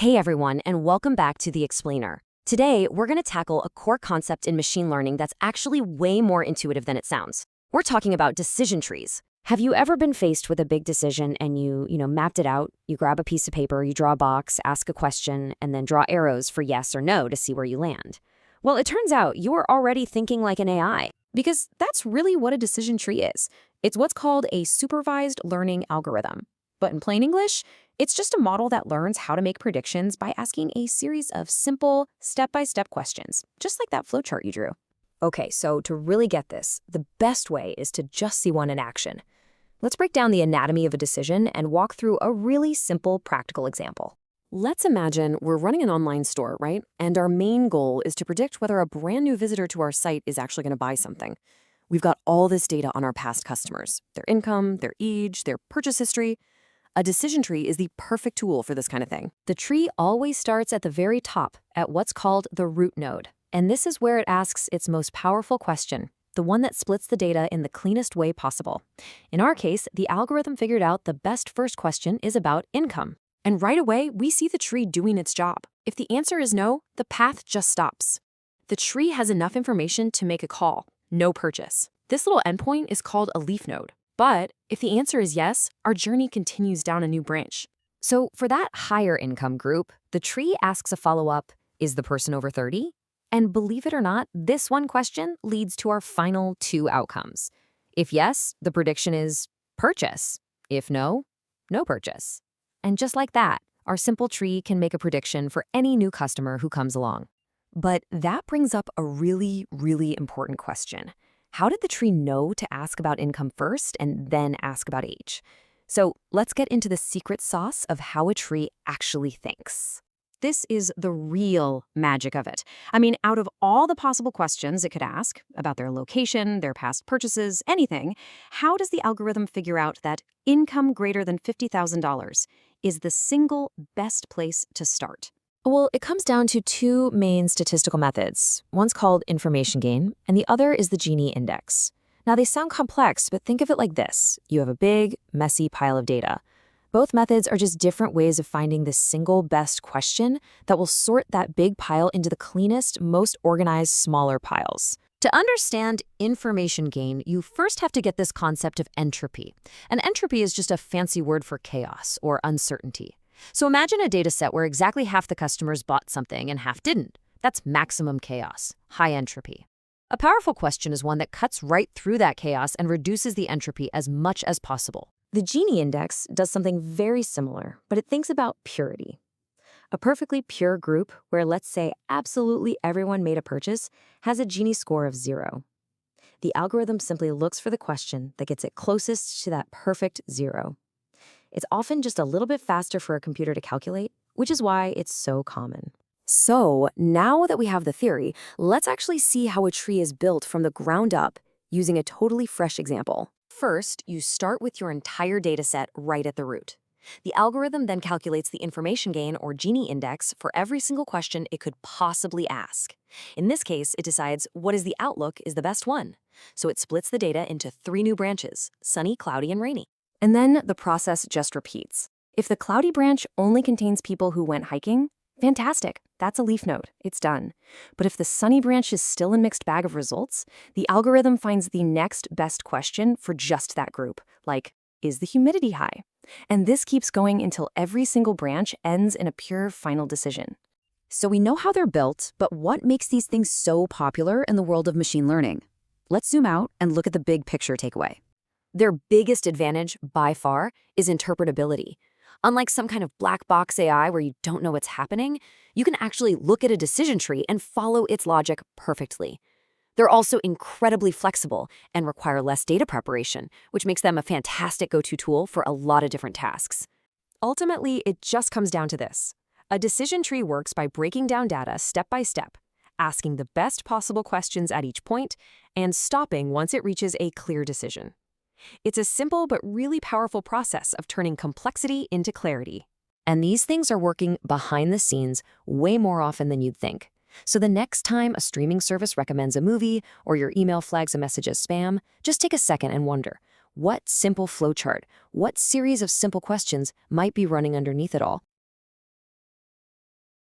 Hey everyone, and welcome back to The Explainer. Today, we're going to tackle a core concept in machine learning that's actually way more intuitive than it sounds. We're talking about decision trees. Have you ever been faced with a big decision and you mapped it out? You grab a piece of paper, you draw a box, ask a question, and then draw arrows for yes or no to see where you land. Well, it turns out you are already thinking like an AI, because that's really what a decision tree is. It's what's called a supervised learning algorithm. But in plain English, it's just a model that learns how to make predictions by asking a series of simple, step-by-step questions, just like that flowchart you drew. Okay, so to really get this, the best way is to just see one in action. Let's break down the anatomy of a decision and walk through a really simple, practical example. Let's imagine we're running an online store, right? And our main goal is to predict whether a brand new visitor to our site is actually going to buy something. We've got all this data on our past customers, their income, their age, their purchase history. A decision tree is the perfect tool for this kind of thing. The tree always starts at the very top, at what's called the root node. And this is where it asks its most powerful question, the one that splits the data in the cleanest way possible. In our case, the algorithm figured out the best first question is about income. And right away, we see the tree doing its job. If the answer is no, the path just stops. The tree has enough information to make a call, no purchase. This little endpoint is called a leaf node. But if the answer is yes, our journey continues down a new branch. So for that higher income group, the tree asks a follow-up, is the person over 30? And believe it or not, this one question leads to our final two outcomes. If yes, the prediction is purchase. If no, no purchase. And just like that, our simple tree can make a prediction for any new customer who comes along. But that brings up a really, really important question. How did the tree know to ask about income first and then ask about age? So let's get into the secret sauce of how a tree actually thinks. This is the real magic of it. I mean, out of all the possible questions it could ask about their location, their past purchases, anything, how does the algorithm figure out that income greater than $50,000 is the single best place to start? Well, it comes down to two main statistical methods. One's called information gain, and the other is the Gini index. Now, they sound complex, but think of it like this. You have a big, messy pile of data. Both methods are just different ways of finding the single best question that will sort that big pile into the cleanest, most organized, smaller piles. To understand information gain, you first have to get this concept of entropy. And entropy is just a fancy word for chaos or uncertainty. So imagine a data set where exactly half the customers bought something and half didn't. That's maximum chaos, high entropy. A powerful question is one that cuts right through that chaos and reduces the entropy as much as possible. The Gini index does something very similar, but it thinks about purity. A perfectly pure group where, let's say, absolutely everyone made a purchase has a Gini score of 0. The algorithm simply looks for the question that gets it closest to that perfect 0. It's often just a little bit faster for a computer to calculate, which is why it's so common. So now that we have the theory, let's actually see how a tree is built from the ground up using a totally fresh example. First, you start with your entire dataset right at the root. The algorithm then calculates the information gain or Gini index for every single question it could possibly ask. In this case, it decides what is the outlook is the best one. So it splits the data into 3 new branches, sunny, cloudy, and rainy. And then the process just repeats. If the cloudy branch only contains people who went hiking, fantastic, that's a leaf node, it's done. But if the sunny branch is still a mixed bag of results, the algorithm finds the next best question for just that group, like, is the humidity high? And this keeps going until every single branch ends in a pure final decision. So we know how they're built, but what makes these things so popular in the world of machine learning? Let's zoom out and look at the big picture takeaway. Their biggest advantage, by far, is interpretability. Unlike some kind of black box AI where you don't know what's happening, you can actually look at a decision tree and follow its logic perfectly. They're also incredibly flexible and require less data preparation, which makes them a fantastic go-to tool for a lot of different tasks. Ultimately, it just comes down to this. A decision tree works by breaking down data step by step, asking the best possible questions at each point, and stopping once it reaches a clear decision. It's a simple but really powerful process of turning complexity into clarity. And these things are working behind the scenes way more often than you'd think. So the next time a streaming service recommends a movie or your email flags a message as spam, just take a second and wonder, what simple flowchart, what series of simple questions might be running underneath it all?